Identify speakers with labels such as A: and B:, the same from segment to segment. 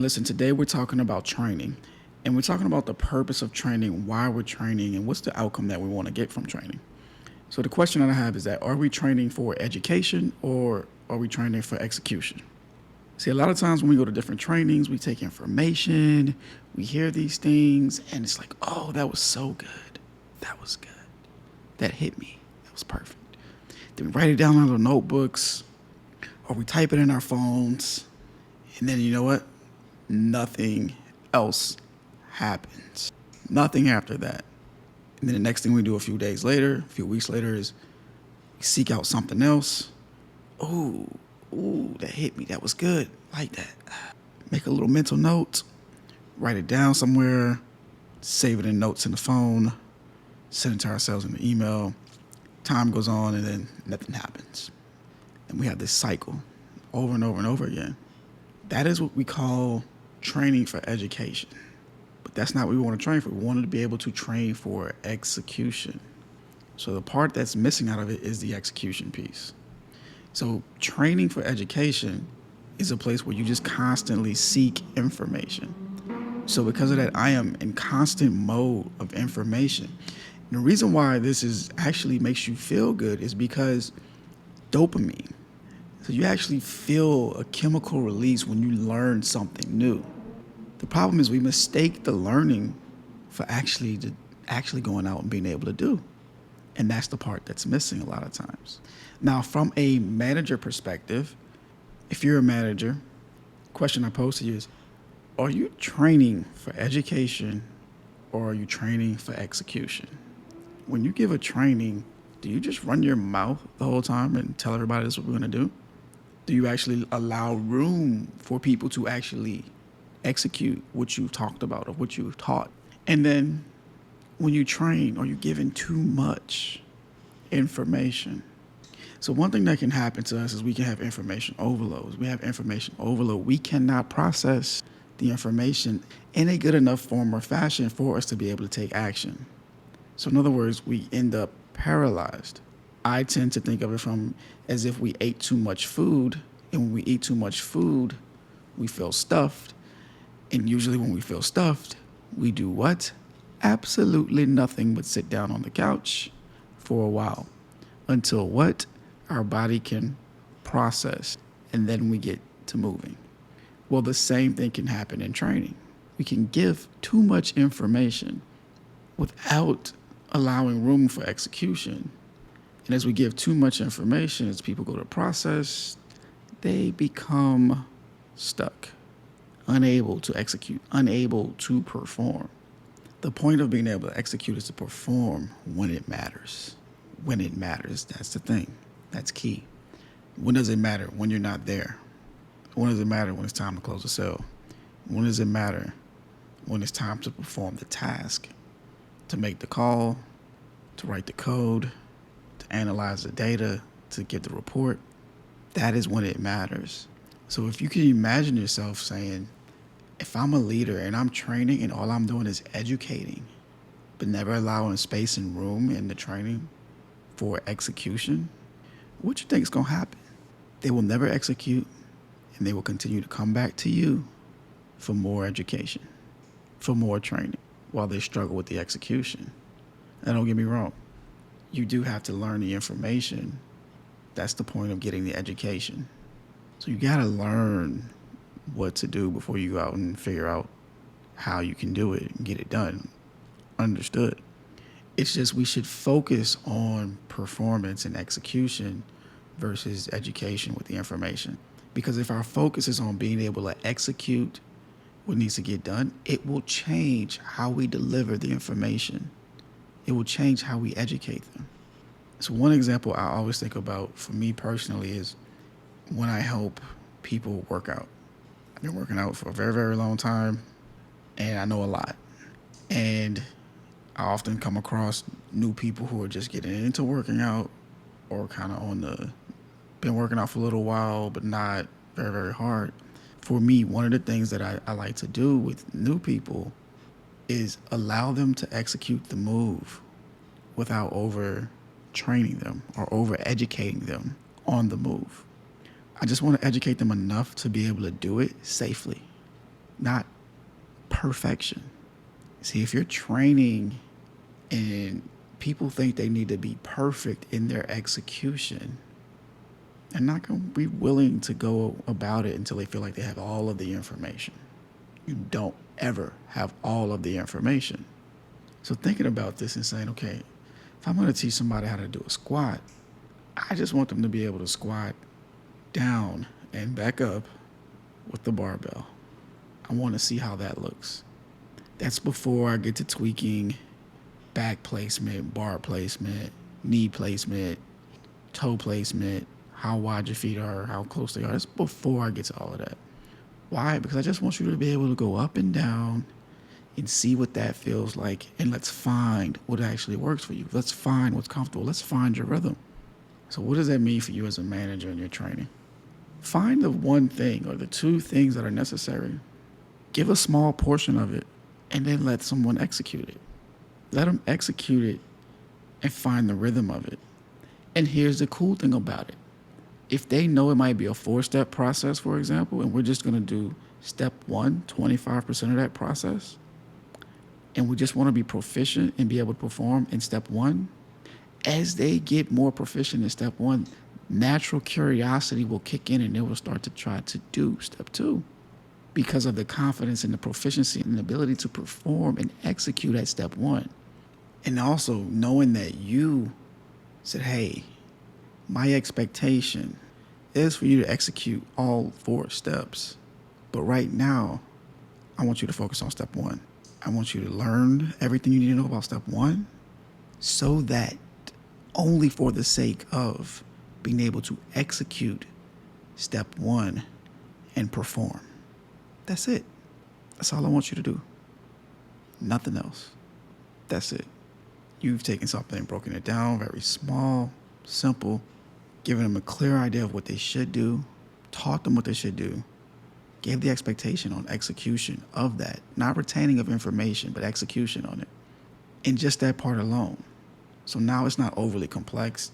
A: Listen, today we're talking about training, and we're talking about the purpose of training, why we're training, and what's the outcome that we want to get from training. So, the question that I have is that are we training for education or are we training for execution? See, a lot of times when we go to different trainings, we take information, we hear these things, and it's like, oh, that was so good. That was good. That hit me. That was perfect. Then we write it down on our notebooks, or we type it in our phones, and then you know what? Nothing else happens. Nothing after that. And then the next thing we do a few days later, a few weeks later, is we seek out something else. Ooh, ooh, that hit me. That was good. Like that. Make a little mental note, write it down somewhere, save it in notes in the phone, send it to ourselves in the email. Time goes on and then nothing happens. And we have this cycle over and over and over again. That is what we call training for education. But that's not what we want to train for. We wanted to be able to train for execution. So the part that's missing out of it is the execution piece. So training for education is a place where you just constantly seek information. So because of that, I am in constant mode of information. And the reason why this is actually makes you feel good is because dopamine. So you actually feel a chemical release when you learn something new. The problem is we mistake the learning for actually going out and being able to do. And that's the part that's missing a lot of times. Now, from a manager perspective, if you're a manager, the question I pose to you is, are you training for education or are you training for execution? When you give a training, do you just run your mouth the whole time and tell everybody this is what we're going to do? Do you actually allow room for people to actually execute what you've talked about or what you've taught? And then when you train, are you giving too much information? So one thing that can happen to us is we can have information overload. We have information overload. We cannot process the information in a good enough form or fashion for us to be able to take action. So in other words, we end up paralyzed. I tend to think of it from as if we ate too much food, and when we eat too much food, we feel stuffed. And usually when we feel stuffed, we do what? Absolutely nothing but sit down on the couch for a while until what? Our body can process, and then we get to moving. Well, the same thing can happen in training. We can give too much information without allowing room for execution. And as we give too much information, as people go to process, they become stuck, unable to execute, unable to perform. The point of being able to execute is to perform when it matters. When it matters, that's the thing. That's key. When does it matter? When you're not there. When does it matter? When it's time to close a sale. When does it matter? When it's time to perform the task, to make the call, to write the code, to analyze the data, to get the report. That is when it matters. So if you can imagine yourself saying, if I'm a leader and I'm training and all I'm doing is educating, but never allowing space and room in the training for execution, what you think is going to happen? They will never execute, and they will continue to come back to you for more education, for more training, while they struggle with the execution. And don't get me wrong, you do have to learn the information. That's the point of getting the education. So you got to learn what to do before you go out and figure out how you can do it and get it done. Understood. It's just we should focus on performance and execution versus education with the information. Because if our focus is on being able to execute what needs to get done, it will change how we deliver the information. It will change how we educate them. So one example I always think about for me personally is when I help people work out. I've been working out for a very, very long time, and I know a lot. And I often come across new people who are just getting into working out or kind of been working out for a little while, but not very, very hard. For me, one of the things that I like to do with new people is allow them to execute the move without over training them or over educating them on the move. I just want to educate them enough to be able to do it safely. not perfection. See, if you're training and people think they need to be perfect in their execution, they're not going to be willing to go about it until they feel like they have all of the information. You don't ever have all of the information. So thinking about this and saying, okay, if I'm going to teach somebody how to do a squat, I just want them to be able to squat down and back up with the barbell. I want to see how that looks. That's before I get to tweaking back placement, bar placement, knee placement, toe placement, how wide your feet are, how close they are. That's before I get to all of that. Why? Because I just want you to be able to go up and down and see what that feels like. And let's find what actually works for you. Let's find what's comfortable. Let's find your rhythm. So what does that mean for you as a manager in your training? Find the one thing or the two things that are necessary. Give a small portion of it and then let someone execute it. Let them execute it and find the rhythm of it. And here's the cool thing about it. If they know it might be a 4-step process, for example, and we're just going to do step 1, 25% of that process, and we just want to be proficient and be able to perform in step 1, as they get more proficient in step 1, natural curiosity will kick in and they will start to try to do step 2 because of the confidence and the proficiency and the ability to perform and execute at step 1. And also knowing that you said, hey, my expectation is for you to execute all 4 steps. But right now, I want you to focus on step 1. I want you to learn everything you need to know about step 1 so that only for the sake of being able to execute step 1 and perform. That's it. That's all I want you to do. Nothing else. That's it. You've taken something and broken it down, very small, simple, given them a clear idea of what they should do, taught them what they should do, gave the expectation on execution of that, not retaining of information, but execution on it. And just that part alone. So now it's not overly complex.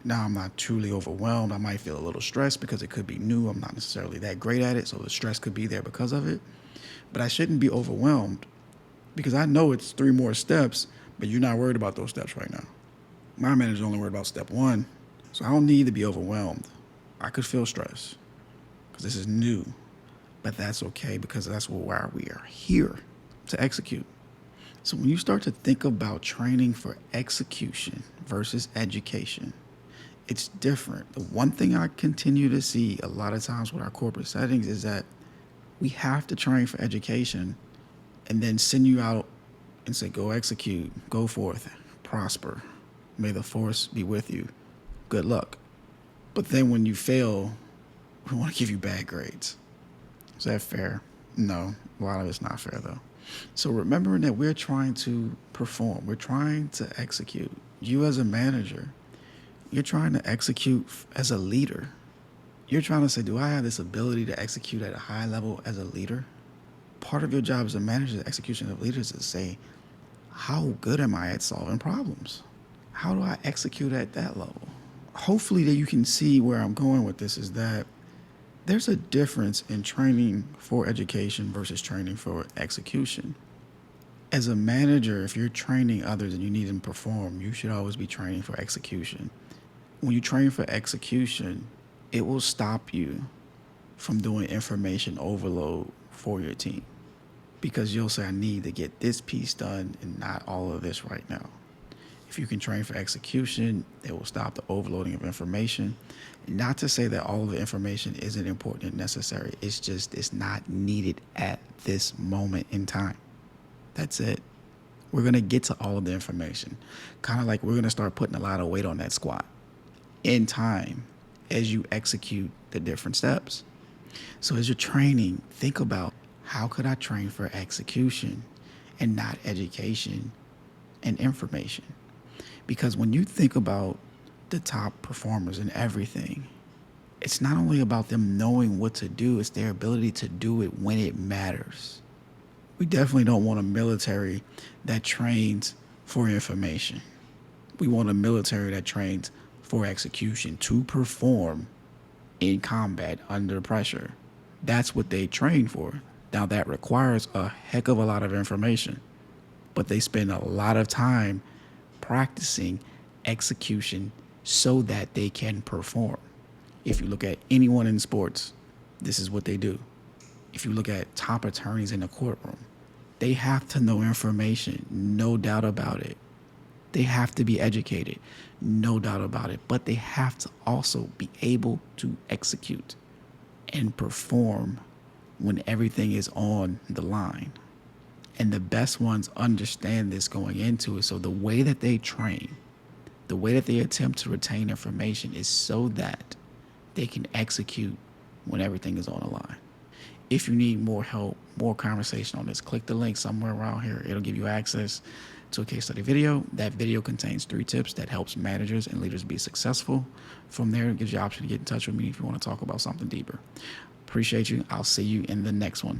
A: Now I'm not truly overwhelmed. I might feel a little stressed because it could be new. I'm not necessarily that great at it, so the stress could be there because of it. But I shouldn't be overwhelmed because I know it's 3 more steps, but you're not worried about those steps right now. My manager's only worried about step 1, so I don't need to be overwhelmed. I could feel stress because this is new, but that's okay because that's why we are here, to execute. So when you start to think about training for execution versus education, it's different. The one thing I continue to see a lot of times with our corporate settings is that we have to train for education and then send you out and say, go execute, go forth, prosper. May the force be with you. Good luck. But then when you fail, we want to give you bad grades. Is that fair? No, a lot of it's not fair though. So remembering that we're trying to perform, we're trying to execute. You as a manager, you're trying to execute as a leader. You're trying to say, do I have this ability to execute at a high level as a leader? Part of your job as a manager, the execution of leaders, is to say, how good am I at solving problems? How do I execute at that level? Hopefully that you can see where I'm going with this is that there's a difference in training for education versus training for execution. As a manager, if you're training others and you need them to perform, you should always be training for execution. When you train for execution, it will stop you from doing information overload for your team because you'll say, I need to get this piece done and not all of this right now. If you can train for execution, it will stop the overloading of information. Not to say that all of the information isn't important and necessary. It's just it's not needed at this moment in time. That's it. We're going to get to all of the information. Kind of like we're going to start putting a lot of weight on that squat in time as you execute the different steps. So as you're training, think about how could I train for execution and not education and information? Because when you think about the top performers in everything, it's not only about them knowing what to do, it's their ability to do it when it matters. We definitely don't want a military that trains for information. We want a military that trains for execution, to perform in combat under pressure. That's what they train for. Now, that requires a heck of a lot of information, but they spend a lot of time practicing execution so that they can perform. If you look at anyone in sports, this is what they do. If you look at top attorneys in the courtroom, they have to know information, no doubt about it. They have to be educated, no doubt about it. But they have to also be able to execute and perform when everything is on the line. And the best ones understand this going into it. So the way that they train, the way that they attempt to retain information is so that they can execute when everything is on the line. If you need more help, more conversation on this, click the link somewhere around here. It'll give you access to a case study video. That video contains 3 tips that helps managers and leaders be successful. From there, it gives you the option to get in touch with me if you want to talk about something deeper. Appreciate you. I'll see you in the next one.